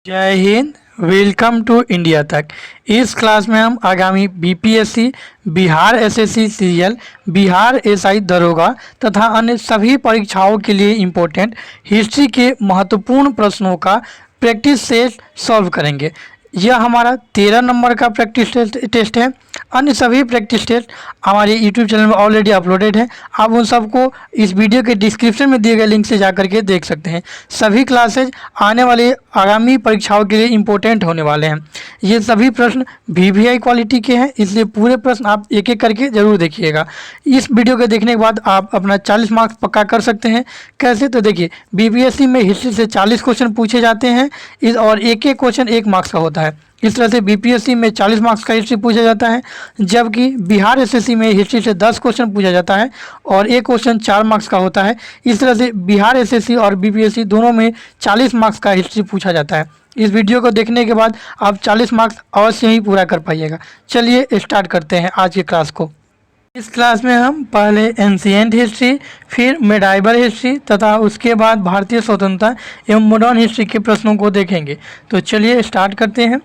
जय Hind. Welcome to India तक। इस क्लास में हम आगामी BPSC, Bihar SSC serial, Bihar SI दरोगा तथा अन्य सभी परीक्षाओं के लिए इम्पोर्टेंट हिस्ट्री के महत्वपूर्ण प्रश्नों का प्रैक्टिस सेट सॉल्व करेंगे। यह हमारा 13 नंबर का प्रैक्टिस टेस्ट है। अन्य सभी प्रैक्टिस टेस्ट हमारे यूट्यूब चैनल में ऑलरेडी अपलोडेड है। आप उन सबको इस वीडियो के डिस्क्रिप्शन में दिए गए लिंक से जाकर के देख सकते हैं। सभी क्लासेज आने वाले आगामी परीक्षाओं के लिए इम्पोर्टेंट होने वाले हैं। ये सभी प्रश्न वीवीआई क्वालिटी के हैं, इसलिए पूरे प्रश्न आप एक एक करके जरूर देखिएगा। इस वीडियो के देखने के बाद आप अपना 40 मार्क्स पक्का कर सकते हैं। कैसे? तो देखिए, बीपीएससी में हिस्ट्री से 40 क्वेश्चन पूछे जाते हैं और एक एक क्वेश्चन 1 मार्क्स का होता है। इस तरह से बीपीएससी में 40 मार्क्स का हिस्ट्री पूछा जाता है, जबकि बिहार एसएससी में हिस्ट्री से 10 क्वेश्चन पूछा जाता है और एक क्वेश्चन 4 मार्क्स का होता है। इस तरह से बिहार एसएससी और बीपीएससी दोनों में 40 मार्क्स का हिस्ट्री पूछा जाता है। इस वीडियो को देखने के बाद आप 40 मार्क्स अवश्य ही पूरा कर पाइएगा। चलिए स्टार्ट करते हैं आज की क्लास को। इस क्लास में हम पहले एंशिएंट हिस्ट्री, फिर मेडाइवल हिस्ट्री तथा उसके बाद भारतीय स्वतंत्रता एवं मॉडर्न हिस्ट्री के प्रश्नों को देखेंगे। तो चलिए स्टार्ट करते हैं।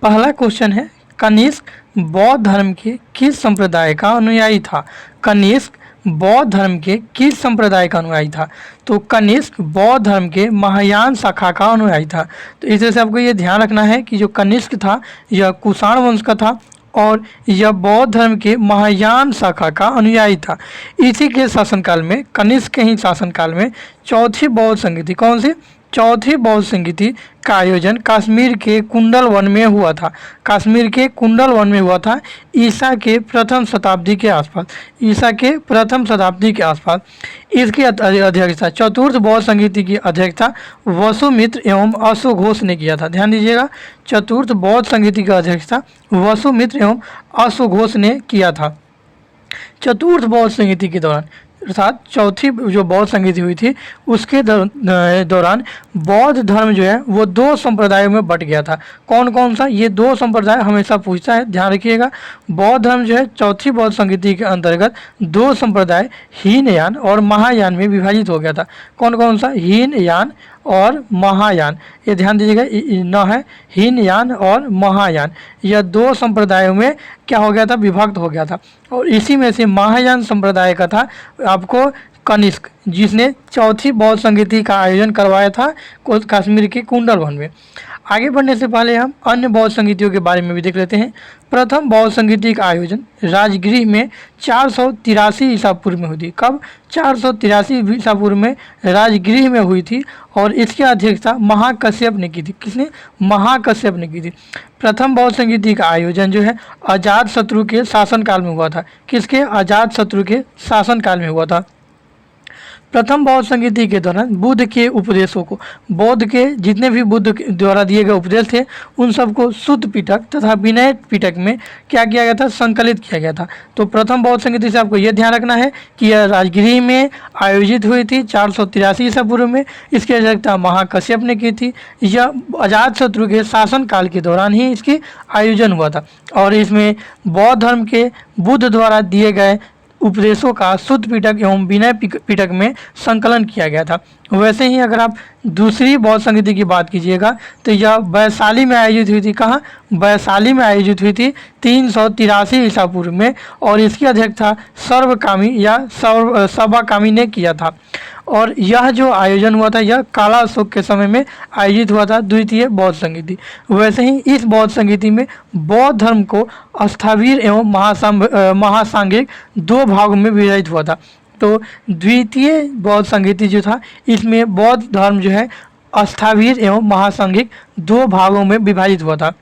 पहला क्वेश्चन है, कनिष्क बौद्ध धर्म के किस संप्रदाय का अनुयायी था? कनिष्क बौद्ध धर्म के किस संप्रदाय का अनुयायी था? तो कनिष्क बौद्ध धर्म के महायान शाखा का अनुयायी था। तो इस तरह से आपको ये ध्यान रखना है कि जो कनिष्क था यह कुषाण वंश का था और यह बौद्ध धर्म के महायान शाखा का अनुयायी था। इसी के शासनकाल में, कनिष्क के ही शासनकाल में चौथी बौद्ध संगीति, कौन सी? चौथी बौद्ध संगीति का आयोजन कश्मीर के कुंडल वन में हुआ था। कश्मीर के कुंडल वन में हुआ था ईसा के प्रथम शताब्दी के आसपास। ईसा के प्रथम शताब्दी के आसपास इसकी अध्यक्षता, चतुर्थ बौद्ध संगीति की अध्यक्षता वसुमित्र एवं अशोक घोष ने किया था। ध्यान दीजिएगा, चतुर्थ बौद्ध संगीति की अध्यक्षता वसुमित्र एवं अशोक घोष ने किया था। चतुर्थ बौद्ध संगीति के दौरान, अर्थात चौथी जो बौद्ध संगीति हुई थी उसके दौरान बौद्ध धर्म जो है वो 2 संप्रदायों में बट गया था। कौन कौन सा? ये 2 संप्रदाय हमेशा पूछता है, ध्यान रखिएगा। बौद्ध धर्म जो है चौथी बौद्ध संगीति के अंतर्गत 2 संप्रदाय हीनयान और महायान में विभाजित हो गया था। कौन कौन सा? हीनयान और महायान। ये ध्यान दीजिएगा, न है हीनयान और महायान, यह 2 संप्रदायों में क्या हो गया था? विभक्त हो गया था। और इसी में से महायान संप्रदाय का था आपको कनिष्क, जिसने चौथी बौद्ध संगीति का आयोजन करवाया था कश्मीर के कुंडल वन में। आगे बढ़ने से पहले हम अन्य बौद्ध संगीतियों के बारे में भी देख लेते हैं। प्रथम बौद्ध संगीति का आयोजन राजगृह में 483 ईसा पूर्व में हुई थी। कब? 483 ईसा पूर्व में राजगृह में हुई थी और इसकी अध्यक्षता महाकश्यप ने की थी। किसने? महाकश्यप ने की थी। प्रथम बौद्ध संगीति का आयोजन जो है अजातशत्रु के शासनकाल में हुआ था। किसके? अजातशत्रु के शासनकाल में हुआ था। प्रथम बौद्ध संगीति के दौरान बुद्ध के उपदेशों को, बौद्ध के जितने भी बुद्ध द्वारा दिए गए उपदेश थे उन सबको शुद्ध पिटक तथा विनय पिटक में क्या किया गया था? संकलित किया गया था। तो प्रथम बौद्ध संगीति से आपको यह ध्यान रखना है कि यह राजगृह में आयोजित हुई थी 483 ईसा पूर्व में। इसकी अध्यक्षता महाकश्यप ने की थी। यह अजातशत्रु के शासनकाल के दौरान ही इसकी आयोजन हुआ था और इसमें बौद्ध धर्म के बुद्ध द्वारा दिए गए उपदेशों का शुद्ध पिटक एवं विनय पिटक में संकलन किया गया था। वैसे ही अगर आप दूसरी बौद्ध संगीति की बात कीजिएगा तो यह वैशाली में आयोजित हुई थी। कहाँ? वैशाली में आयोजित हुई थी 383 ईसा पूर्व में और इसकी अध्यक्षता सर्वकामी या सभाकामी ने किया था। और यह जो आयोजन हुआ था यह काला अशोक के समय में आयोजित हुआ था, द्वितीय बौद्ध संगीति। वैसे ही इस बौद्ध संगीति में बौद्ध धर्म को स्थावीर एवं महासांघिक 2 भागों में विभाजित हुआ था। तो द्वितीय बौद्ध संगीति जो था इसमें बौद्ध धर्म जो है स्थावीर एवं महासांघिक 2 भागों में विभाजित हुआ था।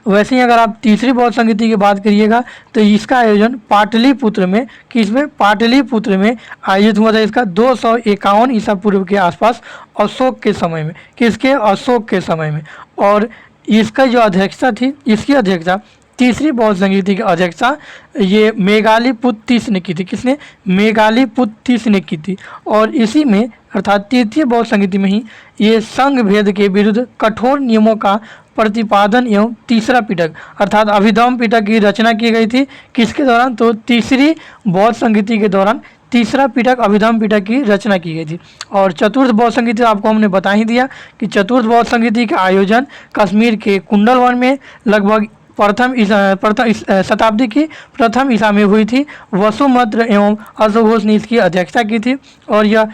वैसे ही अगर आप तीसरी बौद्ध संगीति की बात करिएगा तो इसका आयोजन पाटलिपुत्र में, किसमें? पाटलिपुत्र में आयोजित हुआ था। इसका 251 ईसा पूर्व के आसपास अशोक के समय में। किसके? अशोक के समय में। और इसका जो अध्यक्षता थी, इसकी अध्यक्षता तीसरी बौद्ध संगीति की अध्यक्षता ये मेघालीपुत्तिस ने की थी। किसने? मेघालीपुत्तिस ने की थी। और इसी में अर्थात तृतीय बौद्ध संगीति में ही ये संघ भेद के विरुद्ध कठोर नियमों का प्रतिपादन एवं तीसरा पिटक अर्थात अभिधम पिटक की रचना की गई थी। किसके दौरान? तो तीसरी बौद्ध संगीति के दौरान तीसरा पिटक अभिधम पिटक की रचना की गई थी। और चतुर्थ बौद्ध संगीति आपको हमने बता ही दिया कि चतुर्थ बौद्ध संगीति का आयोजन कश्मीर के कुंडलवन में लगभग प्रथम शताब्दी की प्रथम ईसा में हुई थी। वसुमत्र एवं अश्वघोष ने इसकी अध्यक्षता की थी और यह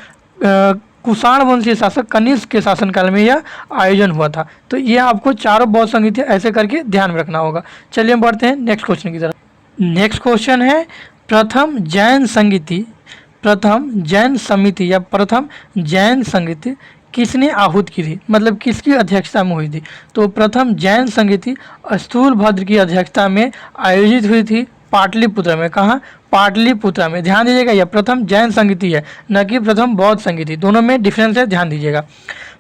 कुषाण वंशीय शासक कनिष्क के शासनकाल में यह आयोजन हुआ था। तो ये आपको चारों बौद्ध संगीति ऐसे करके ध्यान में रखना होगा। चलिए हम बढ़ते हैं नेक्स्ट क्वेश्चन की तरफ। नेक्स्ट क्वेश्चन है प्रथम जैन संगीति, प्रथम जैन समिति या प्रथम जैन संगीति किसने आहूत की थी, मतलब किसकी अध्यक्षता में हुई थी। तो प्रथम जैन संगीति स्थूलभद्र की अध्यक्षता में आयोजित हुई थी पाटलिपुत्र में। कहाँ? पाटलिपुत्र में। ध्यान दीजिएगा यह प्रथम जैन संगीति है, न कि प्रथम बौद्ध संगीति, दोनों में डिफरेंस है, ध्यान दीजिएगा।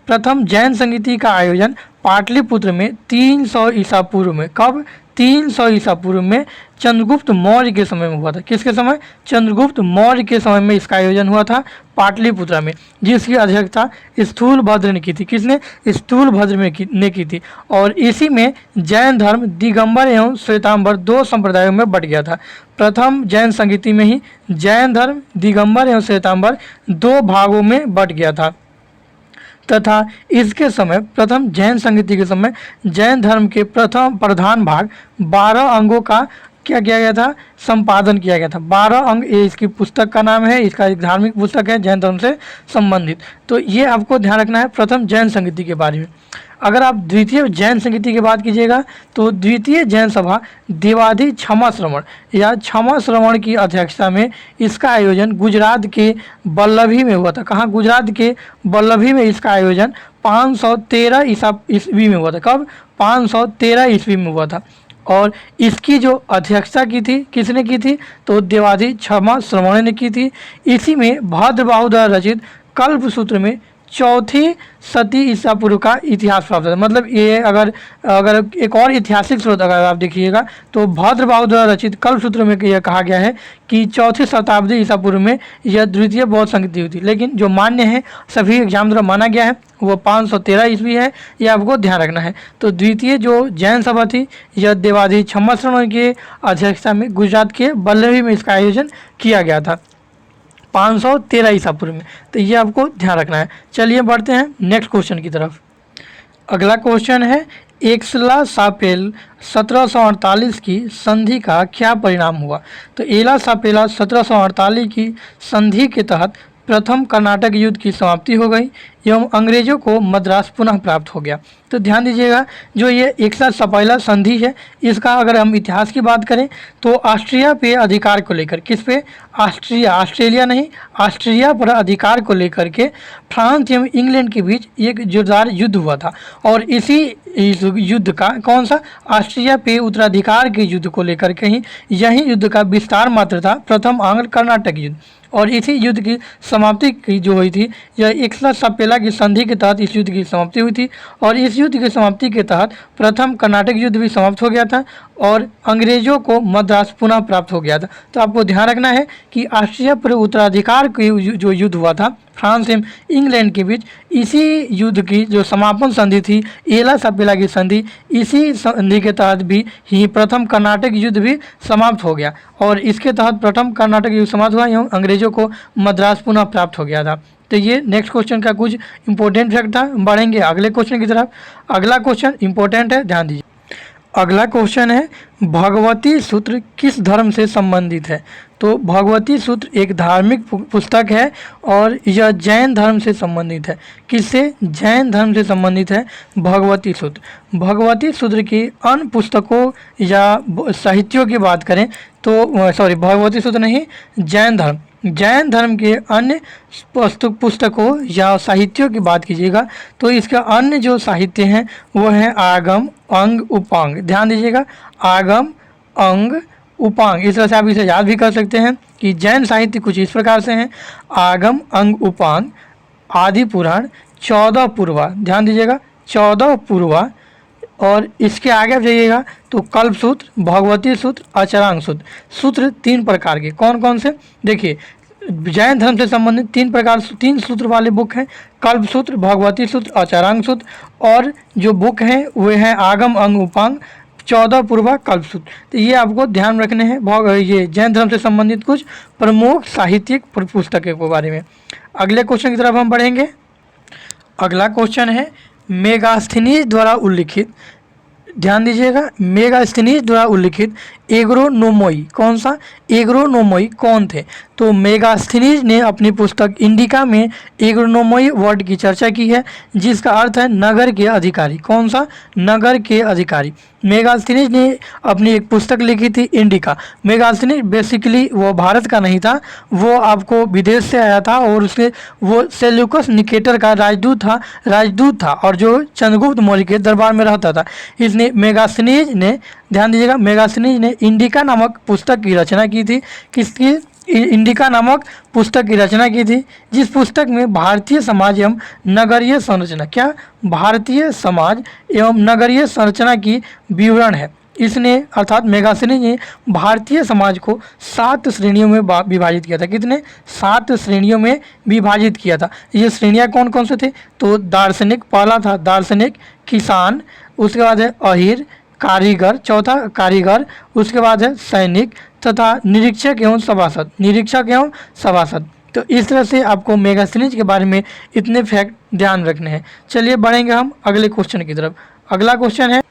प्रथम जैन संगीति का आयोजन पाटलिपुत्र में 300 ईसा पूर्व में, कब? 300 ईसा पूर्व में चंद्रगुप्त मौर्य के समय में हुआ था। किसके समय? चंद्रगुप्त मौर्य के समय में इसका आयोजन हुआ था पाटलिपुत्र में, जिसकी अध्यक्षता स्थूलभद्र ने की थी। किसने? स्थूलभद्र ने की थी। और इसी में जैन धर्म दिगंबर एवं श्वेतांबर दो संप्रदायों में बट गया था। प्रथम जैन संगीति में ही जैन धर्म दिगंबर एवं श्वेतांबर दो भागों में बट गया था तथा इसके समय प्रथम जैन संगीति के समय जैन धर्म के प्रथम प्रधान भाग 12 अंगों का क्या किया गया था? संपादन किया गया था। 12 अंग, ये इसकी पुस्तक का नाम है, इसका एक धार्मिक पुस्तक है जैन धर्म से संबंधित। तो ये आपको ध्यान रखना है प्रथम जैन संगीति के बारे में। अगर आप द्वितीय जैन संगीति की बात कीजिएगा तो द्वितीय जैन सभा देवाधि क्षमा श्रवण या क्षमा श्रवण की अध्यक्षता में इसका आयोजन गुजरात के बल्लभी में हुआ था। कहाँ? गुजरात के बल्लभी में इसका आयोजन 513 ईस्वी में हुआ था। कब? 513 ईस्वी में हुआ था। और इसकी जो अध्यक्षता की थी किसने की थी? तो देवाधि क्षमा श्रवण ने की थी। इसी में भद्रबाहु द्वारा रचित कल्पसूत्र में चौथी सती ईसा पूर्व का इतिहास प्राप्त है। मतलब ये अगर एक और ऐतिहासिक स्रोत अगर आप देखिएगा तो भद्रबाहु द्वारा रचित कल्पसूत्र में यह कहा गया है कि चौथी शताब्दी ईसा पूर्व में यह द्वितीय बौद्ध संगीति हुई थी। लेकिन जो मान्य है, सभी एग्जाम द्वारा माना गया है, वो 513 ईस्वी है, ये आपको ध्यान रखना है। तो द्वितीय जो जैन सभा थी यह देवाधि क्षमा श्रवण के अध्यक्षता में गुजरात के बल्लभी में इसका आयोजन किया गया था 513 ईसा पूर्व में। तो ये आपको ध्यान रखना है। चलिए बढ़ते हैं नेक्स्ट क्वेश्चन की तरफ। अगला क्वेश्चन है एक्सला सापेल 1748 की संधि का क्या परिणाम हुआ। तो एला सापेला 1748 की संधि के तहत प्रथम कर्नाटक युद्ध की समाप्ति हो गई एवं अंग्रेजों को मद्रास पुनः प्राप्त हो गया। तो ध्यान दीजिएगा जो ये एक्सला सापेला संधि है, इसका अगर हम इतिहास की बात करें तो ऑस्ट्रिया पे अधिकार को लेकर, किस पे? ऑस्ट्रेलिया नहीं, ऑस्ट्रिया पर अधिकार को लेकर के फ्रांस एवं इंग्लैंड के बीच एक जोरदार युद्ध हुआ था। और इसी युद्ध का कौन सा? ऑस्ट्रिया पे उत्तराधिकार के युद्ध को लेकर के ही यही युद्ध का विस्तार मात्र था प्रथम आंग्ल कर्नाटक युद्ध। और इसी युद्ध की समाप्ति की जो हुई थी यह एक्सला सापेला की संधि के तहत इस युद्ध की समाप्ति हुई थी। और इस युद्ध की समाप्ति के तहत प्रथम कर्नाटक युद्ध भी समाप्त हो गया था और अंग्रेजों को मद्रास पुनः प्राप्त हो गया था। तो आपको ध्यान रखना है कि ऑस्ट्रिया पर उत्तराधिकार की जो युद्ध हुआ था फ्रांस एवं इंग्लैंड के बीच, इसी युद्ध की जो समापन संधि थी एला सापेला की संधि, इसी संधि के तहत भी ही प्रथम कर्नाटक युद्ध भी समाप्त हो गया। और इसके तहत प्रथम कर्नाटक युद्ध समाप्त हुआ एवं अंग्रेजों को मद्रास पुनः प्राप्त हो गया था। तो ये नेक्स्ट क्वेश्चन का कुछ इंपॉर्टेंट फैक्ट था। बढ़ेंगे अगले क्वेश्चन की तरफ। अगला क्वेश्चन इंपॉर्टेंट है, ध्यान दीजिए। अगला क्वेश्चन है भगवती सूत्र किस धर्म से संबंधित है। तो भगवती सूत्र एक धार्मिक पुस्तक है और यह जैन धर्म से संबंधित है। किससे? जैन धर्म से संबंधित है भगवती सूत्र। भगवती सूत्र की अन्य पुस्तकों या साहित्यों की बात करें तो भगवती सूत्र नहीं, जैन धर्म के अन्य पुस्तकों या साहित्यों की बात कीजिएगा तो इसके अन्य जो साहित्य हैं वो हैं आगम, अंग, उपांग। ध्यान दीजिएगा, आगम, अंग, उपांग। इस तरह से आप इसे याद भी कर सकते हैं कि जैन साहित्य कुछ इस प्रकार से हैं: आगम, अंग, उपांग, आदि पुराण, 14 पूर्वा। ध्यान दीजिएगा 14 पूर्वा। और इसके आगे आप जाइएगा तो कल्पसूत्र, भगवती सूत्र, अचरांग सूत्र। सूत्र 3 प्रकार के, कौन कौन से? देखिए जैन धर्म से संबंधित 3 सूत्र वाले बुक हैं, कल्पसूत्र, भगवती सूत्र, अचरांग सूत्र। और जो बुक हैं वे हैं आगम, अंग, उपांग, 14 पूर्वा कल्पसूत्र। तो ये आपको ध्यान रखने हैं ये जैन धर्म से संबंधित कुछ प्रमुख साहित्यिक पुस्तकों के बारे में। अगले क्वेश्चन की तरफ हम बढ़ेंगे। अगला क्वेश्चन है मेगास्थनीज द्वारा उल्लिखित, ध्यान दीजिएगा, मेगास्थनीज द्वारा उल्लिखित एग्रोनोमोई, कौन सा एग्रोनोमोई कौन थे? तो मेगास्थनीज ने अपनी पुस्तक इंडिका में एग्रोनोमोई वर्ड की चर्चा की है, जिसका अर्थ है नगर के अधिकारी। कौन सा? नगर के अधिकारी। मेगास्थनीज ने अपनी एक पुस्तक लिखी थी इंडिका। मेगास्थनीज बेसिकली वो भारत का नहीं था, वो आपको विदेश से आया था और उसके वो सेल्यूकस निकेटर का राजदूत था और जो चंद्रगुप्त मौर्य के दरबार में रहता था। इसने मेगास्थनीज ने, ध्यान दीजिएगा, मेगास्थनीज ने इंडिका नामक पुस्तक की रचना की थी। किसकी? इंडिका नामक पुस्तक की रचना की थी, जिस पुस्तक में भारतीय समाज एवं नगरीय संरचना, क्या भारतीय समाज एवं नगरीय संरचना की विवरण है। इसने अर्थात मेगास्थनीज ने भारतीय समाज को 7 श्रेणियों में विभाजित किया था। कितने? 7 श्रेणियों में विभाजित किया था। ये श्रेणियां कौन कौन से थे? तो दार्शनिक, पहला था दार्शनिक, किसान, उसके बाद है अहीर, कारीगर, चौथा कारीगर, उसके बाद है सैनिक तथा निरीक्षक एवं सभासद। तो इस तरह से आपको मेगास्थनीज के बारे में इतने फैक्ट ध्यान रखने हैं। चलिए बढ़ेंगे हम अगले क्वेश्चन की तरफ। अगला क्वेश्चन है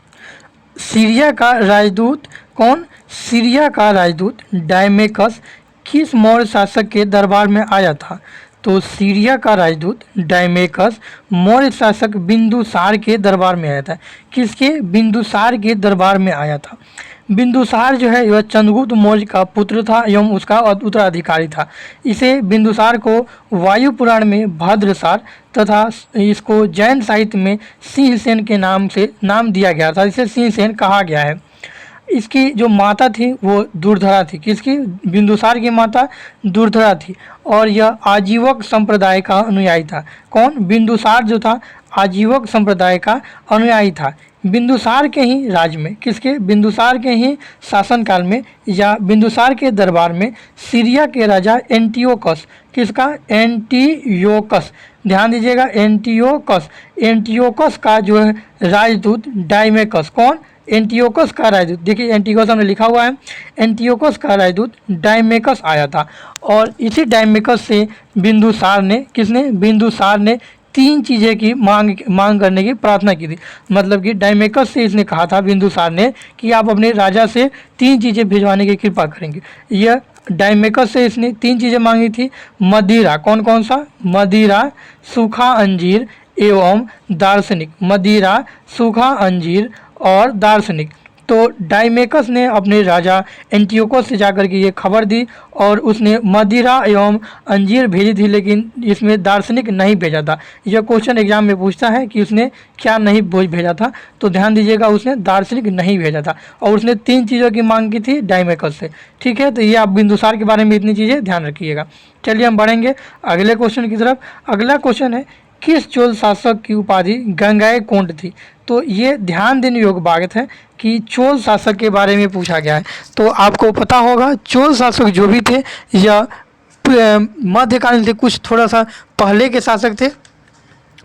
सीरिया का राजदूत कौन? सीरिया का राजदूत डायमेकस किस मौर्य शासक के दरबार में आया था? तो सीरिया का राजदूत डायमेकस मौर्य शासक बिंदुसार के दरबार में आया था। किसके? बिंदुसार के दरबार में आया था। बिंदुसार जो है वह चंद्रगुप्त मौर्य का पुत्र था एवं उसका उत्तराधिकारी था। इसे बिंदुसार को वायु पुराण में भद्रसार तथा इसको जैन साहित्य में सिंहसेन के नाम से नाम दिया गया था। इसे सिंहसेन कहा गया है। इसकी जो माता थी वो दुर्धरा थी। किसकी? बिंदुसार की माता दुर्धरा थी और यह आजीवक संप्रदाय का अनुयायी था। कौन? बिंदुसार जो था आजीवक संप्रदाय का अनुयायी था। बिंदुसार के ही राज में, किसके? बिंदुसार के ही शासनकाल में या बिंदुसार के दरबार में सीरिया के राजा एंटियोकस, किसका? एंटियोकस, ध्यान दीजिएगा, एंटियोकस का जो है राजदूत डायमेकस, कौन? एंटियोकस का राजदूत, देखिए एंटियोकस हमने लिखा हुआ है, एंटियोकस का राजदूत डायमेकस आया था और इसी डायमेकस से बिंदुसार ने, किसने? बिंदुसार ने 3 चीज़ें की मांग करने की प्रार्थना की थी। मतलब कि डायमेकस से इसने कहा था बिंदुसार ने कि आप अपने राजा से 3 चीज़ें भिजवाने की कृपा करेंगे। यह डायमेकस से इसने 3 चीज़ें मांगी थी। मदिरा, कौन कौन सा? मदिरा, सूखा अंजीर एवं दार्शनिक। मदिरा, सूखा अंजीर और दार्शनिक। तो डायमेकस ने अपने राजा एंटियोकस से जाकर के ये खबर दी और उसने मदिरा एवं अंजीर भेजी थी, लेकिन इसमें दार्शनिक नहीं भेजा था। यह क्वेश्चन एग्जाम में पूछता है कि उसने क्या नहीं भेजा था, तो ध्यान दीजिएगा, उसने दार्शनिक नहीं भेजा था और उसने 3 चीज़ों की मांग की थी डायमेकस से। ठीक है, तो ये आप बिंदुसार के बारे में इतनी चीज़ें ध्यान रखिएगा। चलिए हम बढ़ेंगे अगले क्वेश्चन की तरफ। अगला क्वेश्चन है किस चोल शासक की उपाधि गंगैकोंड थी? तो ये ध्यान देने योग्य बात है कि चोल शासक के बारे में पूछा गया है। तो आपको पता होगा चोल शासक जो भी थे या मध्यकालीन थे, कुछ थोड़ा सा पहले के शासक थे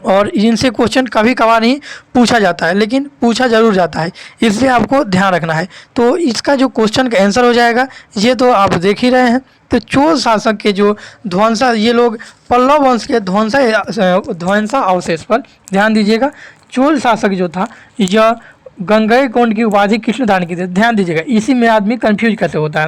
और इनसे क्वेश्चन कभी कभार नहीं पूछा जाता है, लेकिन पूछा जरूर जाता है, इसलिए आपको ध्यान रखना है। तो इसका जो क्वेश्चन का आंसर हो जाएगा ये तो आप देख ही रहे हैं। तो चोल शासक के जो ध्वंसा, ये लोग पल्लव वंश के ध्वंसा अवशेष पर ध्यान दीजिएगा। चोल शासक जो था यह गंगैकोंड की उपाधि किसने धारण की थी? ध्यान दीजिएगा, इसी में आदमी कंफ्यूज कैसे होता है।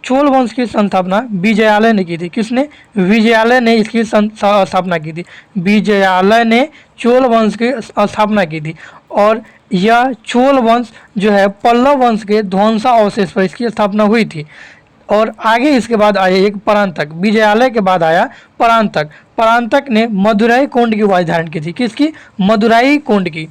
चोल वंश की स्थापना विजयालय ने की थी। किसने? विजयालय ने इसकी स्थापना की थी। विजयालय ने चोल वंश की स्थापना की थी और यह चोल वंश जो है पल्लव वंश के ध्वंसा अवशेष पर इसकी स्थापना हुई थी। और आगे इसके बाद आया एक परांतक, विजयालय के बाद आया परांतक। परांतक ने मदुराई कोंड की उपाधि धारण की थी। किसकी? मदुराई कोंड की।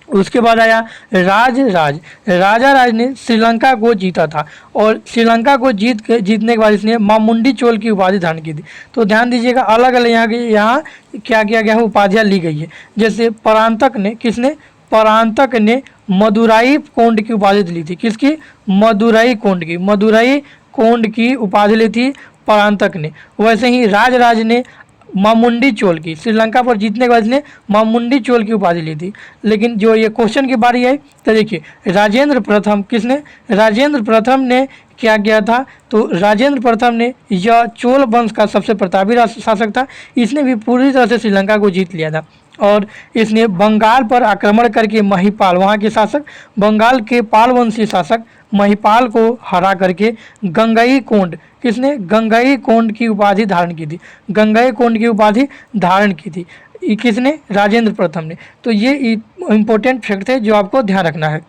उसके बाद आया राजा राज ने श्रीलंका को जीता था और श्रीलंका को जीतने के बाद इसने मामुंडी चोल की उपाधि धारण की थी। तो ध्यान दीजिएगा, अलग अलग यहाँ क्या किया गया है, उपाधियाँ ली गई है। जैसे परांतक ने, किसने? परांतक ने मदुराई कोंड की उपाधि ली थी। किसकी? मदुराई कोंड की उपाधि ली थी परांतक ने। वैसे ही राज ने मामुंडी चोल की, श्रीलंका पर जीतने के बाद इसने मामुंडी चोल की उपाधि ली थी। लेकिन जो ये क्वेश्चन की बारी आई तो देखिए राजेंद्र प्रथम, किसने, राजेंद्र प्रथम ने क्या किया था, तो राजेंद्र प्रथम ने, यह चोल वंश का सबसे प्रतापी शासक था। इसने भी पूरी तरह से श्रीलंका को जीत लिया था और इसने बंगाल पर आक्रमण करके महिपाल, वहाँ के शासक, बंगाल के पाल वंशी शासक महिपाल को हरा करके गंगईकोंड, किसने, गंगईकोंड की उपाधि धारण की थी, गंगईकोंड की उपाधि धारण की थी। किसने, राजेंद्र प्रथम ने। तो ये इंपॉर्टेंट फैक्ट है जो आपको ध्यान रखना है।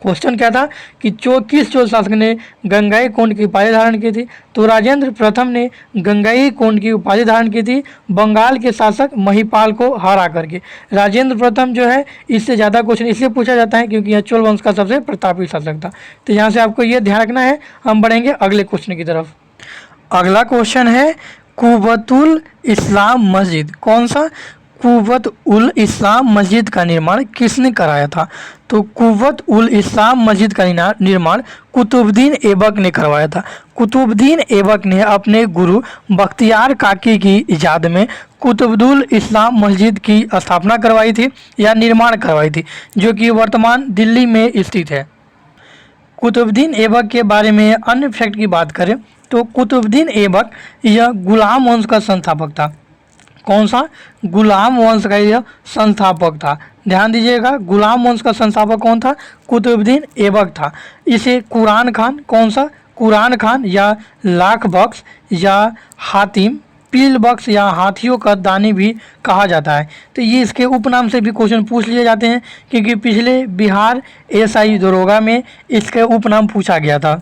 क्वेश्चन क्या था कि किस चोल शासक ने गंगईकोंड की उपाधि धारण की थी, तो राजेंद्र प्रथम ने गंगईकोंड की उपाधि धारण की थी बंगाल के शासक महिपाल को हरा करके। राजेंद्र प्रथम जो है, इससे ज़्यादा क्वेश्चन इसलिए पूछा जाता है क्योंकि यह चोल वंश का सबसे प्रतापी शासक था। तो यहाँ से आपको ये ध्यान रखना है। हम बढ़ेंगे अगले क्वेश्चन की तरफ। अगला क्वेश्चन है कुव्वतुल इस्लाम मस्जिद, कौन सा, कुव्वत उल इस्लाम मस्जिद का निर्माण किसने कराया था, तो कुव्वत उल इस्लाम मस्जिद का निर्माण कुतुबुद्दीन ऐबक ने करवाया था। कुतुबुद्दीन ऐबक ने अपने गुरु बख्तियार काकी की इजाज़त में कुतुबुल इस्लाम मस्जिद की स्थापना करवाई थी या निर्माण करवाई थी, जो कि वर्तमान दिल्ली में स्थित है। कुतुबुद्दीन ऐबक के बारे में अन्य फैक्ट की बात करें तो कुतुबुद्दीन ऐबक यह गुलाम वंश का संस्थापक था। कौन सा, गुलाम वंश का यह संस्थापक था। ध्यान दीजिएगा, गुलाम वंश का संस्थापक कौन था, कुतुबुद्दीन ऐबक था। इसे कुरान खान, कौन सा, कुरान खान या लाख बख्श या हातिम पील बख्श या हाथियों का दानी भी कहा जाता है। तो ये इसके उपनाम से भी क्वेश्चन पूछ लिए जाते हैं क्योंकि पिछले बिहार एसआई दरोगा में इसके उपनाम पूछा गया था।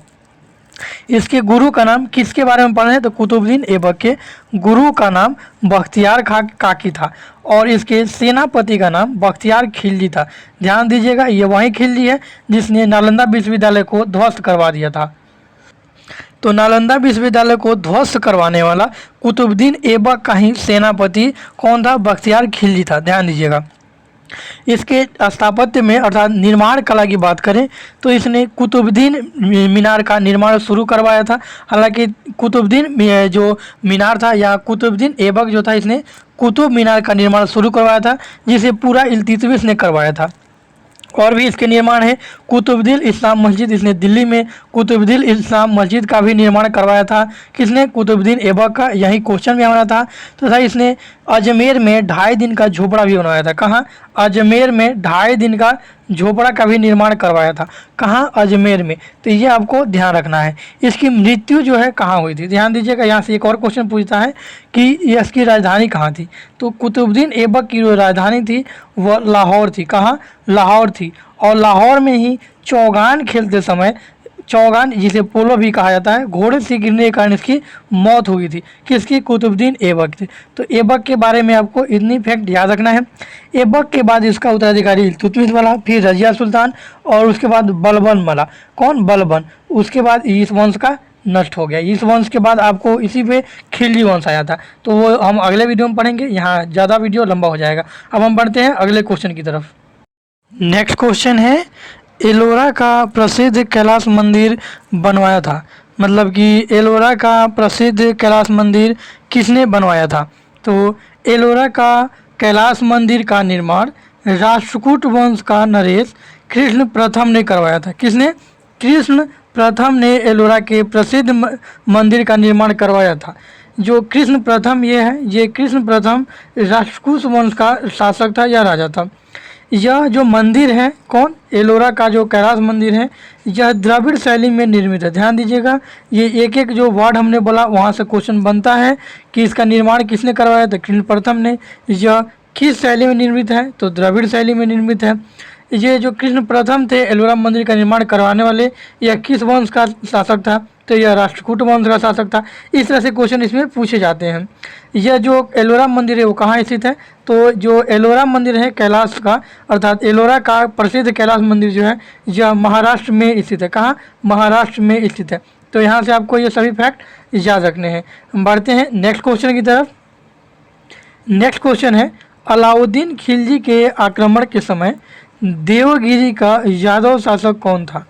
इसके गुरु का नाम, किसके बारे में पढ़ रहे हैं, तो कुतुबुद्दीन ऐबक के गुरु का नाम बख्तियार काकी था और इसके सेनापति का नाम बख्तियार खिलजी था। ध्यान दीजिएगा, ये वही खिलजी है जिसने नालंदा विश्वविद्यालय को ध्वस्त करवा दिया था। तो नालंदा विश्वविद्यालय को ध्वस्त करवाने वाला कुतुबुद्दीन ऐबक का ही सेनापति कौन था, बख्तियार खिलजी था। ध्यान दीजिएगा। इसके स्थापत्य में अर्थात निर्माण कला की बात करें तो इसने कुतुबुद्दीन मीनार का निर्माण शुरू करवाया था। हालांकि कुतुबुद्दीन जो मीनार था या कुतुबुद्दीन ऐबक जो था, इसने कुतुब मीनार का निर्माण शुरू करवाया था जिसे पूरा इल्तुतमिश ने करवाया था। और भी इसके निर्माण है कुतुबुद्दीन इस्लाम मस्जिद, इसने दिल्ली में कुतुबुद्दीन इस्लाम मस्जिद का भी निर्माण करवाया था। किसने, कुतुबुद्दीन ऐबक का। यही क्वेश्चन भी हमारा था। तथा इसने अजमेर में 2.5 दिन का झोपड़ा भी बनवाया था। कहाँ, अजमेर में 2.5 दिन का झोपड़ा का भी निर्माण करवाया था। कहाँ, अजमेर में। तो ये आपको ध्यान रखना है। इसकी मृत्यु जो है कहाँ हुई थी, ध्यान दीजिएगा। यहाँ से एक और क्वेश्चन पूछता है कि इसकी राजधानी कहाँ थी, तो कुतुबुद्दीन ऐबक की जो राजधानी थी वह लाहौर थी। कहाँ, लाहौर थी। और लाहौर में ही चौगान खेलते समय, चौगान जिसे पोलो भी कहा जाता है, घोड़े से गिरने के कारण इसकी मौत हुई थी। किसकी, कुतुबुद्दीन ऐबक थे। तो ऐबक के बारे में आपको इतनी फैक्ट याद रखना है। ऐबक के बाद इसका उत्तराधिकारी इल्तुतमिश वाला, फिर रजिया सुल्तान और उसके बाद बलबन वाला। कौन, बलबन। उसके बाद इस वंश का नष्ट हो गया। इस वंश के बाद आपको इसी पे खिलजी वंश आया था, तो वो हम अगले वीडियो में पढ़ेंगे। यहाँ ज़्यादा वीडियो लंबा हो जाएगा। अब हम बढ़ते हैं अगले क्वेश्चन की तरफ। नेक्स्ट क्वेश्चन है एलोरा का प्रसिद्ध कैलाश मंदिर बनवाया था, मतलब कि एलोरा का प्रसिद्ध कैलाश मंदिर किसने बनवाया था, तो एलोरा का कैलाश मंदिर का निर्माण राष्ट्रकूट वंश का नरेश कृष्ण प्रथम ने करवाया था। किसने, कृष्ण प्रथम ने एलोरा के प्रसिद्ध मंदिर का निर्माण करवाया था। जो कृष्ण प्रथम ये है, ये कृष्ण प्रथम राष्ट्रकूट वंश का शासक था या राजा था। यह जो मंदिर है, कौन, एलोरा का जो कैलाश मंदिर है, यह द्रविड़ शैली में निर्मित है। ध्यान दीजिएगा, ये एक एक जो वर्ड हमने बोला वहाँ से क्वेश्चन बनता है कि इसका निर्माण किसने करवाया, तो कृष्ण प्रथम ने। यह किस शैली में निर्मित है, तो द्रविड़ शैली में निर्मित है। ये जो कृष्ण प्रथम थे एलोरा मंदिर का निर्माण करवाने वाले, यह किस वंश का शासक था, तो यह राष्ट्रकूट वंश का शासक था। इस तरह से क्वेश्चन इसमें पूछे जाते हैं। यह जो एलोरा मंदिर है वो कहाँ स्थित है, तो जो एलोरा मंदिर है कैलाश का, अर्थात एलोरा का प्रसिद्ध कैलाश मंदिर जो है यह महाराष्ट्र में स्थित है। कहाँ, महाराष्ट्र में स्थित है। तो यहाँ से आपको ये सभी फैक्ट याद रखने हैं। हम बढ़ते हैं नेक्स्ट क्वेश्चन की तरफ। नेक्स्ट क्वेश्चन है अलाउद्दीन खिलजी के आक्रमण के समय देवगिरी का यादव शासक कौन था,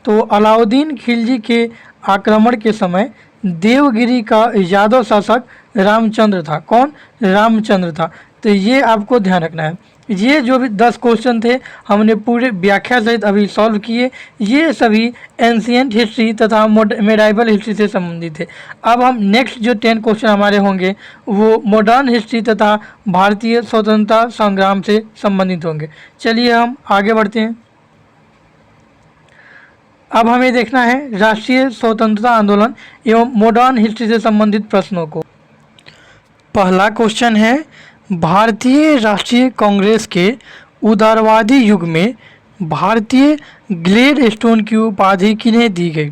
तो अलाउद्दीन खिलजी के आक्रमण के समय देवगिरी का यादव शासक रामचंद्र था। कौन? रामचंद्र था। तो ये आपको ध्यान रखना है। ये जो भी 10 क्वेश्चन थे हमने पूरे व्याख्या सहित अभी सॉल्व किए। ये सभी एंशियंट हिस्ट्री तथा मेडाइवल हिस्ट्री से संबंधित थे। अब हम नेक्स्ट जो 10 क्वेश्चन हमारे होंगे वो मॉडर्न हिस्ट्री तथा भारतीय स्वतंत्रता संग्राम से संबंधित होंगे। चलिए हम आगे बढ़ते हैं। अब हमें देखना है राष्ट्रीय स्वतंत्रता आंदोलन एवं मॉडर्न हिस्ट्री से संबंधित प्रश्नों को। पहला क्वेश्चन है, भारतीय राष्ट्रीय कांग्रेस के उदारवादी युग में भारतीय ग्लेडस्टोन की उपाधि किन्हें दी गई?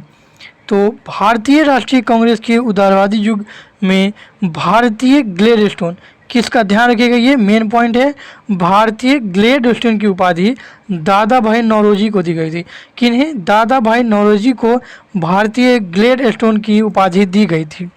तो भारतीय राष्ट्रीय कांग्रेस के उदारवादी युग में भारतीय ग्लेडस्टोन किसका ध्यान रखिएगा, ये मेन पॉइंट है। भारतीय ग्लेडस्टोन की उपाधि दादा भाई नौरोजी को दी गई थी। किन्हें? दादा भाई नौरोजी को भारतीय ग्लेडस्टोन की उपाधि दी गई थी।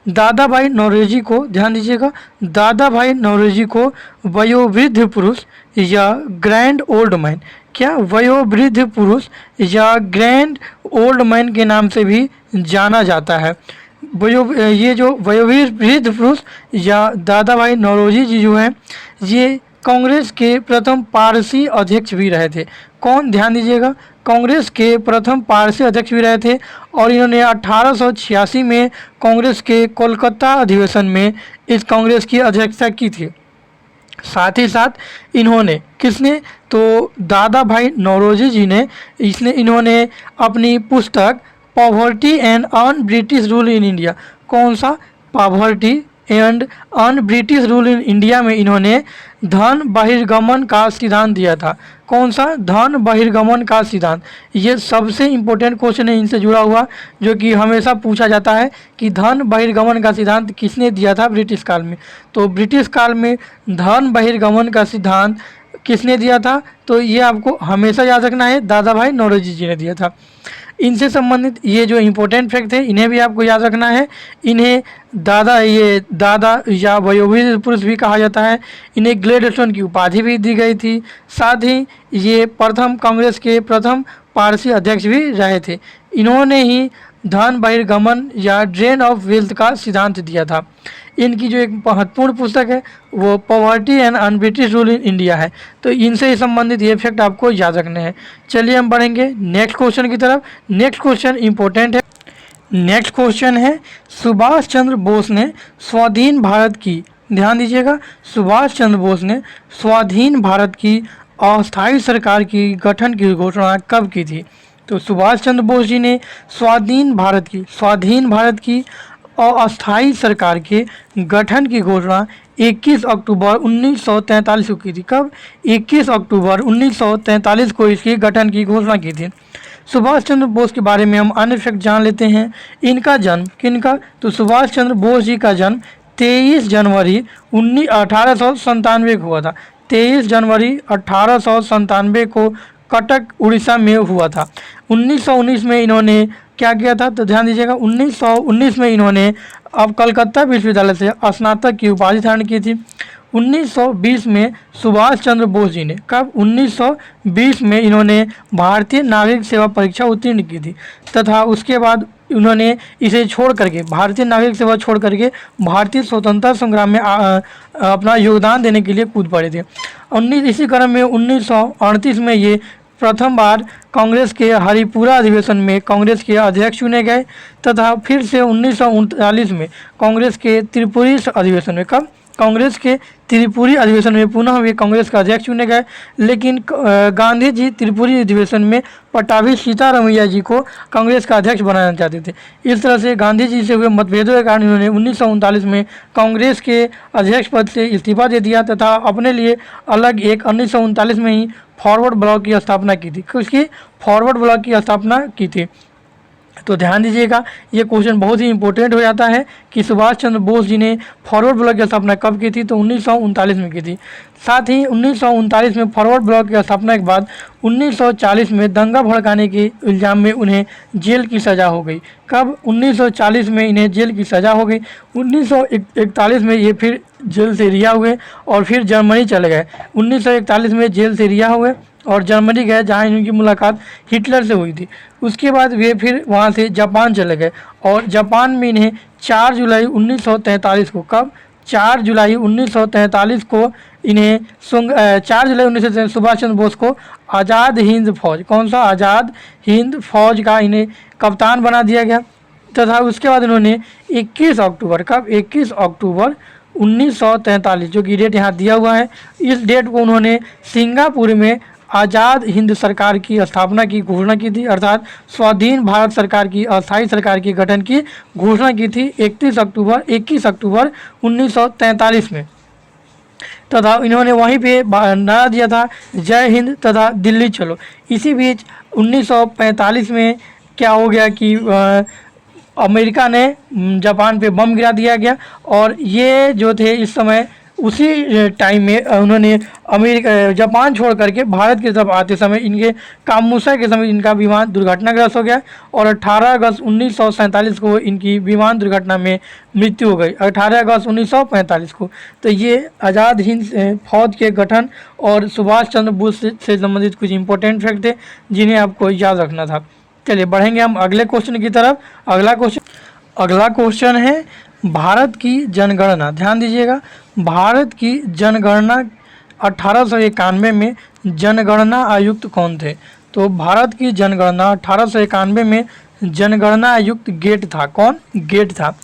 दादा भाई नौरोजी को, ध्यान दीजिएगा, दादा भाई नौरोजी को वयोवृद्ध पुरुष या ग्रैंड ओल्ड मैन, क्या वयोवृद्ध पुरुष या ग्रैंड ओल्ड मैन के नाम से भी जाना जाता है। ये जो वयोवृद्ध पुरुष या दादा भाई नौरोजी जी जो हैं ये कांग्रेस के प्रथम पारसी अध्यक्ष भी रहे थे। कौन? ध्यान दीजिएगा, कांग्रेस के प्रथम पारसी अध्यक्ष भी रहे थे और इन्होंने 1886 में कांग्रेस के कोलकाता अधिवेशन में इस कांग्रेस की अध्यक्षता की थी। साथ ही साथ इन्होंने, किसने? तो दादा भाई नौरोजी जी ने, इन्होंने अपनी पुस्तक poverty and un British rule in India, कौन सा? Poverty and un British rule in India में इन्होंने धन बहिर्गमन का सिद्धांत दिया था। कौन सा? धन बहिर्गमन का सिद्धांत। ये सबसे इम्पोर्टेंट क्वेश्चन है इनसे जुड़ा हुआ, जो कि हमेशा पूछा जाता है कि धन बहिर्गमन का सिद्धांत किसने दिया था ब्रिटिश काल में। तो ब्रिटिश काल में धन बहिर्गमन का सिद्धांत किसने दिया था? तो ये आपको हमेशा याद रखना है, दादा भाई नौरोजी जी ने दिया था। इनसे संबंधित ये जो इम्पोर्टेंट फैक्ट है इन्हें भी आपको याद रखना है। इन्हें दादा या वयोवृद्ध पुरुष भी कहा जाता है। इन्हें ग्लेडस्टोन की उपाधि भी दी गई थी। साथ ही ये प्रथम कांग्रेस के प्रथम पारसी अध्यक्ष भी रहे थे। इन्होंने ही धन बहिर्गमन या ड्रेन ऑफ वेल्थ का सिद्धांत दिया था। इनकी जो एक महत्वपूर्ण पुस्तक है वो poverty and un British rule in India है। तो इनसे संबंधित ये फैक्ट आपको याद रखने हैं। चलिए हम बढ़ेंगे नेक्स्ट क्वेश्चन की तरफ। नेक्स्ट क्वेश्चन इंपॉर्टेंट है। नेक्स्ट क्वेश्चन है, सुभाष चंद्र बोस ने स्वाधीन भारत की, ध्यान दीजिएगा, सुभाष चंद्र बोस ने स्वाधीन भारत की अस्थायी सरकार की गठन की घोषणा कब की थी? तो सुभाष चंद्र बोस जी ने स्वाधीन भारत की अस्थायी सरकार के गठन की घोषणा 21 अक्टूबर 1943 को की थी। कब? 21 अक्टूबर 1943 को इसकी गठन की घोषणा की थी। सुभाष चंद्र बोस के बारे में हम अन्य फैक्ट जान लेते हैं। इनका जन्म, किनका? तो सुभाष चंद्र बोस जी का जन्म 23 जनवरी 1897 को हुआ था। 23 जनवरी 1897 को कटक उड़ीसा में हुआ था। 1919 में इन्होंने क्या किया था? तो ध्यान दीजिएगा, 1919 में इन्होंने अब कलकत्ता विश्वविद्यालय से स्नातक की उपाधि धारण की थी। 1920 में सुभाष चंद्र बोस जी ने, कब? 1920 में इन्होंने भारतीय नागरिक सेवा परीक्षा उत्तीर्ण की थी तथा उसके बाद उन्होंने इसे छोड़ करके, भारतीय नागरिक सेवा छोड़ करके भारतीय स्वतंत्रता संग्राम में अपना योगदान देने के लिए कूद पड़े थे। इसी क्रम में 1938 में ये प्रथम बार कांग्रेस के हरिपुरा अधिवेशन में कांग्रेस के अध्यक्ष चुने गए तथा फिर से 1939 में कांग्रेस के त्रिपुरी अधिवेशन में, कब? कांग्रेस के त्रिपुरी अधिवेशन में पुनः वे कांग्रेस का अध्यक्ष चुने गए। लेकिन गांधी जी त्रिपुरी अधिवेशन में पट्टाभी सीतारमैया जी को कांग्रेस का अध्यक्ष बनाना चाहते थे। इस तरह से गांधी जी से हुए मतभेदों के कारण इन्होंने 1939 में कांग्रेस के अध्यक्ष पद से इस्तीफा दे दिया तथा अपने लिए अलग एक 1939 में ही फॉरवर्ड ब्लॉक की स्थापना की थी। उसकी फॉरवर्ड ब्लॉक की स्थापना की थी। तो ध्यान दीजिएगा, ये क्वेश्चन बहुत ही इंपॉर्टेंट हो जाता है कि सुभाष चंद्र बोस जी ने फॉरवर्ड ब्लॉक की स्थापना कब की थी? तो 1939 में की थी। साथ ही 1939 में फॉरवर्ड ब्लॉक की स्थापना के बाद 1940 में दंगा भड़काने के इल्ज़ाम में उन्हें जेल की सज़ा हो गई। कब? 1940 में इन्हें जेल की सज़ा हो गई। 1941 में ये फिर जेल से रिहा हुए और फिर जर्मनी चले गए। 1941 में जेल से रिहा हुए और जर्मनी गए जहाँ इनकी मुलाकात हिटलर से हुई थी। उसके बाद वे फिर वहाँ से जापान चले गए और जापान में इन्हें 4 जुलाई 1943 को, कब 4 जुलाई 1943 को इन्हें 4 जुलाई 1943 सुभाष चंद्र बोस को आज़ाद हिंद फौज, कौन सा आज़ाद हिंद फौज का इन्हें कप्तान बना दिया गया। तथा उसके बाद इन्होंने 21 अक्टूबर, कब 21 अक्टूबर 1943, जो कि डेट यहाँ दिया हुआ है, इस डेट को उन्होंने सिंगापुर में आज़ाद हिंद सरकार की स्थापना की घोषणा की थी, अर्थात स्वाधीन भारत सरकार की अस्थायी सरकार की गठन की घोषणा की थी 21 अक्टूबर 1943 में। तथा इन्होंने वहीं पे नारा दिया था जय हिंद तथा दिल्ली चलो। इसी बीच 1945 में क्या हो गया कि अमेरिका ने जापान पे बम गिरा दिया गया और ये जो थे इस समय उसी टाइम में उन्होंने जापान छोड़ करके भारत की तरफ आते समय इनके कामूसा के समय इनका विमान दुर्घटनाग्रस्त हो गया और 18 अगस्त 1947 को इनकी विमान दुर्घटना में मृत्यु हो गई, 18 अगस्त 1945 को। तो ये आज़ाद हिंद फौज के गठन और सुभाष चंद्र बोस से संबंधित कुछ इंपॉर्टेंट फैक्ट थे जिन्हें आपको याद रखना था। चलिए बढ़ेंगे हम अगले क्वेश्चन की तरफ। अगला क्वेश्चन है भारत की जनगणना। ध्यान दीजिएगा, भारत की जनगणना 1891 में जनगणना आयुक्त कौन थे? तो भारत की जनगणना 1891 में जनगणना आयुक्त गेट था। कौन? गेट था।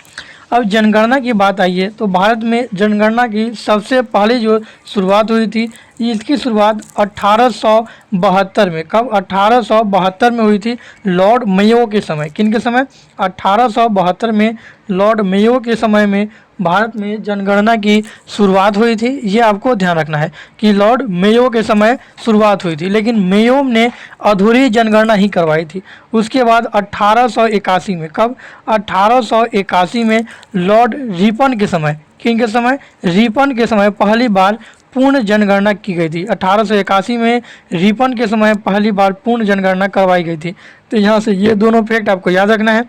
अब जनगणना की बात आई है तो भारत में जनगणना की सबसे पहले जो शुरुआत हुई थी, इसकी शुरुआत 1872 में, कब 1872 में हुई थी, लॉर्ड मेयो के समय। किन के समय? 1872 में लॉर्ड मेयो के समय में भारत में जनगणना की शुरुआत हुई थी। ये आपको ध्यान रखना है कि लॉर्ड मेयो के समय शुरुआत हुई थी, लेकिन मेयो ने अधूरी जनगणना ही करवाई थी। उसके बाद 1881 में, कब 1881 में लॉर्ड रिपन के समय, किन के समय? रिपन के समय पहली बार पूर्ण जनगणना की गई थी। 1881 में रिपन के समय पहली बार पूर्ण जनगणना करवाई गई थी। तो यहाँ से ये दोनों फैक्ट आपको याद रखना है।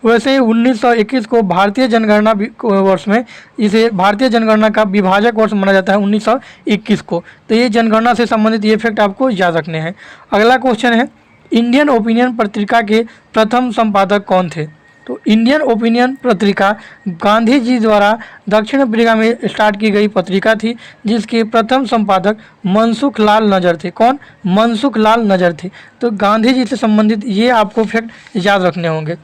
वैसे ही 1921 को भारतीय जनगणना वर्ष में इसे भारतीय जनगणना का विभाजक वर्ष माना जाता है 1921 को। तो ये जनगणना से संबंधित ये फैक्ट आपको याद रखने हैं। अगला क्वेश्चन है इंडियन ओपिनियन पत्रिका के प्रथम संपादक कौन थे? तो इंडियन ओपिनियन पत्रिका गांधी जी द्वारा दक्षिण अफ्रीका में स्टार्ट की गई पत्रिका थी, जिसके प्रथम संपादक मनसुख लाल नजर थे। कौन? मनसुख लाल नजर थे। तो गांधी जी से संबंधित ये आपको फैक्ट याद रखने होंगे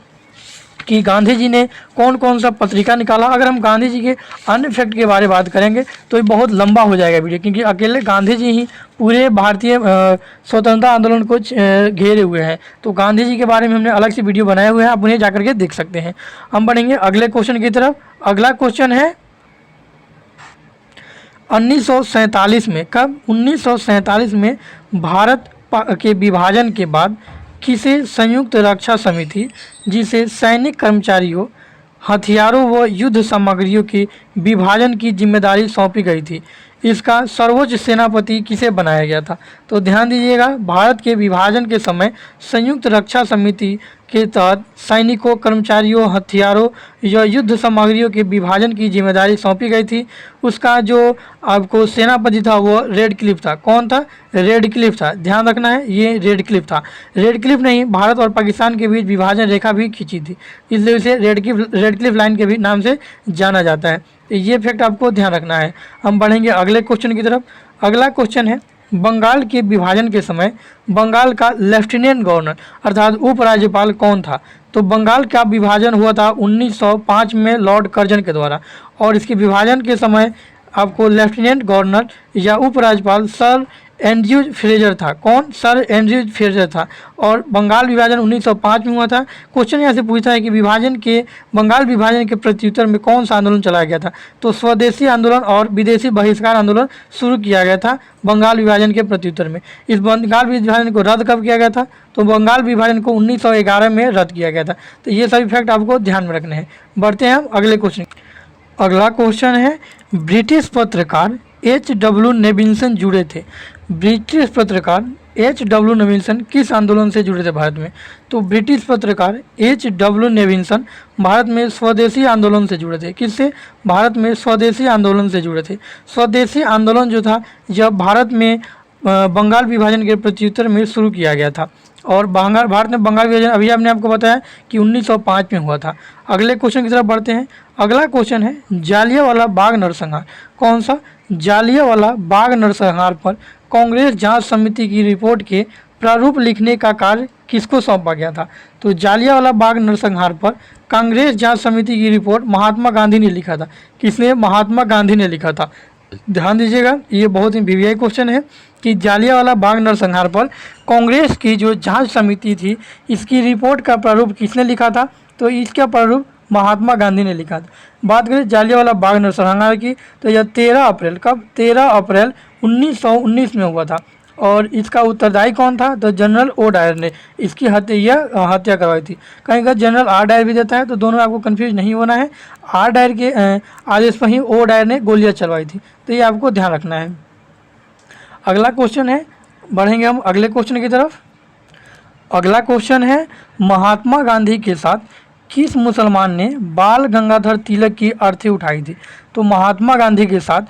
कि गांधी जी ने कौन कौन सा पत्रिका निकाला। अगर हम गांधी जी के अन्य फैक्ट के बारे में बात करेंगे तो ये बहुत लंबा हो जाएगा वीडियो, क्योंकि अकेले गांधी जी ही पूरे भारतीय स्वतंत्रता आंदोलन को घेरे हुए हैं। तो गांधी जी के बारे में हमने अलग से वीडियो बनाए हुए हैं, आप उन्हें जाकर के देख सकते हैं। हम बढ़ेंगे अगले क्वेश्चन की तरफ। अगला क्वेश्चन है 1947 में, कब? 1947 में भारत के विभाजन के बाद किसे संयुक्त रक्षा समिति, जिसे सैनिक कर्मचारियों, हथियारों व युद्ध सामग्रियों के विभाजन की जिम्मेदारी सौंपी गई थी, इसका सर्वोच्च सेनापति किसे बनाया गया था? तो ध्यान दीजिएगा, भारत के विभाजन के समय संयुक्त रक्षा समिति के तहत सैनिकों, कर्मचारियों, हथियारों या युद्ध सामग्रियों के विभाजन की जिम्मेदारी सौंपी गई थी। उसका जो आपको सेनापति था वो रेड क्लिफ था। कौन था? रेड क्लिफ था। ध्यान रखना है, ये रेड क्लिफ था। रेड क्लिफ ने ही भारत और पाकिस्तान के बीच विभाजन रेखा भी खींची थी, इसलिए इसे रेड क्लिफ लाइन के भी नाम से जाना जाता है। तो ये फैक्ट आपको ध्यान रखना है। हम बढ़ेंगे अगले क्वेश्चन की तरफ। अगला क्वेश्चन है बंगाल के विभाजन के समय बंगाल का लेफ्टिनेंट गवर्नर अर्थात उपराज्यपाल कौन था? तो बंगाल का विभाजन हुआ था 1905 में लॉर्ड कर्जन के द्वारा, और इसके विभाजन के समय आपको लेफ्टिनेंट गवर्नर या उपराज्यपाल सर एंड्रयूज फ्रेजर था। कौन? सर एंड्रयूज फ्रेजर था। और बंगाल विभाजन 1905 में हुआ था। क्वेश्चन यहाँ से पूछता है कि बंगाल विभाजन के प्रत्युत्तर में कौन सा आंदोलन चलाया गया था? तो स्वदेशी आंदोलन और विदेशी बहिष्कार आंदोलन शुरू किया गया था बंगाल विभाजन के प्रत्युत्तर में। इस बंगाल विभाजन को रद्द कब किया गया था? तो बंगाल विभाजन को 1911 में रद्द किया गया था। तो ये सभी फैक्ट आपको ध्यान में रखने हैं। बढ़ते हैं हम अगले क्वेश्चन। अगला क्वेश्चन है ब्रिटिश पत्रकार H.W. नेविल्सन जुड़े थे। ब्रिटिश पत्रकार H.W. नेविल्सन किस आंदोलन से जुड़े थे भारत में? तो ब्रिटिश पत्रकार H.W. नेविल्सन भारत में स्वदेशी आंदोलन से जुड़े थे। किससे? भारत में स्वदेशी आंदोलन से जुड़े थे। स्वदेशी आंदोलन जो था, जब भारत में बंगाल विभाजन के प्रत्युत्तर में शुरू किया गया था। और भारत में बंगाल विभाजन अभी आपने आपको बताया कि 1905 में हुआ था। अगले क्वेश्चन की तरफ बढ़ते हैं। अगला क्वेश्चन है जालियांवाला बाग नरसंहार। कौन सा? जालियांवाला बाग नरसंहार पर कांग्रेस जांच समिति की रिपोर्ट के प्रारूप लिखने का कार्य किसको सौंपा गया था? तो जालियांवाला बाग नरसंहार पर कांग्रेस जांच समिति की रिपोर्ट महात्मा गांधी ने लिखा था। किसने? महात्मा गांधी ने लिखा था। ध्यान दीजिएगा, ये बहुत ही वीवीआई क्वेश्चन है कि जालियांवाला बाग नरसंहार पर कांग्रेस की जो जांच समिति थी इसकी रिपोर्ट का प्रारूप किसने लिखा था? तो इसका प्रारूप महात्मा गांधी ने लिखा था। बात करें जालियांवाला बाग नरसंहार की तो यह 13 अप्रैल, कब? 13 अप्रैल 1919 में हुआ था। और इसका उत्तरदायी कौन था? तो जनरल ओ डायर ने इसकी हत्या करवाई थी। कहीं का जनरल आर डायर भी देता है, तो दोनों आपको कंफ्यूज नहीं होना है। आर डायर के आदेश पर ही ओ डायर ने गोलियां चलवाई थी, तो ये आपको ध्यान रखना है। अगला क्वेश्चन है, बढ़ेंगे हम अगले क्वेश्चन की तरफ। अगला क्वेश्चन है महात्मा गांधी के साथ किस मुसलमान ने बाल गंगाधर तिलक की अर्थी उठाई थी? तो महात्मा गांधी के साथ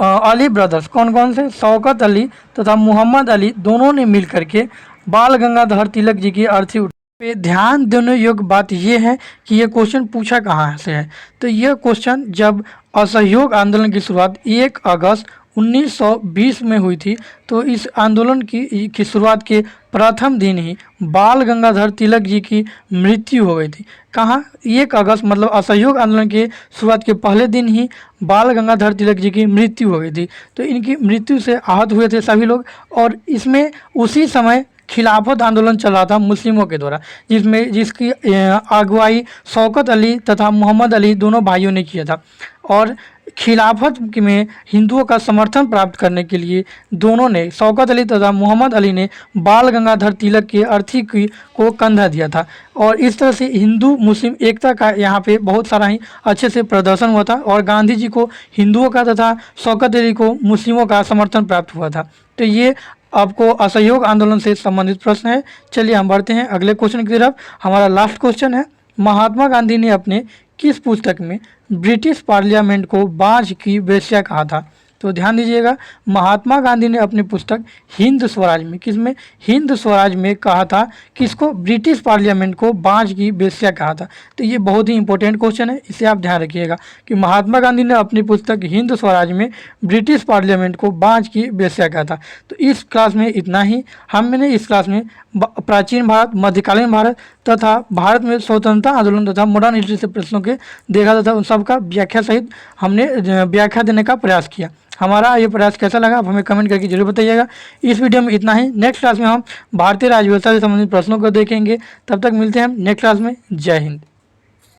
अली ब्रदर्स, कौन कौन से? शौकत अली तथा मोहम्मद अली, दोनों ने मिल करके बाल गंगाधर तिलक जी की अर्थी पे ध्यान देने योग्य बात यह है कि यह क्वेश्चन पूछा कहाँ से है। तो यह क्वेश्चन जब असहयोग आंदोलन की शुरुआत 1 अगस्त 1920 में हुई थी, तो इस आंदोलन की शुरुआत के प्रथम दिन ही बाल गंगाधर तिलक जी की मृत्यु हो गई थी। कहाँ? 1 अगस्त, मतलब असहयोग आंदोलन के शुरुआत के पहले दिन ही बाल गंगाधर तिलक जी की मृत्यु हो गई थी। तो इनकी मृत्यु से आहत हुए थे सभी लोग। और इसमें उसी समय खिलाफत आंदोलन चला था मुस्लिमों के द्वारा, जिसकी अगुवाई शौकत अली तथा मोहम्मद अली दोनों भाइयों ने किया था। और खिलाफत में हिंदुओं का समर्थन प्राप्त करने के लिए दोनों ने, शौकत अली तथा मोहम्मद अली ने बाल गंगाधर तिलक के अर्थी को कंधा दिया था। और इस तरह से हिंदू मुस्लिम एकता का यहाँ पे बहुत सारा ही अच्छे से प्रदर्शन हुआ था। और गांधी जी को हिंदुओं का तथा शौकत अली को मुस्लिमों का समर्थन प्राप्त हुआ था। तो ये आपको असहयोग आंदोलन से संबंधित प्रश्न है। चलिए हम बढ़ते हैं अगले क्वेश्चन की तरफ। हमारा लास्ट क्वेश्चन है, महात्मा गांधी ने अपने किस पुस्तक में ब्रिटिश पार्लियामेंट को बांझ की वेश्या कहा था? तो ध्यान दीजिएगा, महात्मा गांधी ने अपनी पुस्तक हिंद स्वराज में, किसमें? हिंद स्वराज में कहा था किसको? ब्रिटिश पार्लियामेंट को बांझ की वेश्या कहा था। तो ये बहुत ही इंपॉर्टेंट क्वेश्चन है, इसे आप ध्यान रखिएगा कि महात्मा गांधी ने अपनी पुस्तक हिंद स्वराज में ब्रिटिश पार्लियामेंट को बांझ की वेश्या कहा था। तो इस क्लास में इतना ही। हमने इस क्लास में प्राचीन भारत, मध्यकालीन भारत तथा भारत में स्वतंत्रता आंदोलन तथा मॉडर्न हिस्ट्री से प्रश्नों के देखा तथा उन सबका व्याख्या सहित हमने व्याख्या देने का प्रयास किया। हमारा ये प्रयास कैसा लगा आप हमें कमेंट करके जरूर बताइएगा। इस वीडियो में इतना ही। नेक्स्ट क्लास में हम भारतीय राजव्यवस्था से संबंधित प्रश्नों को देखेंगे। तब तक मिलते हैं हम नेक्स्ट क्लास में। जय हिंद।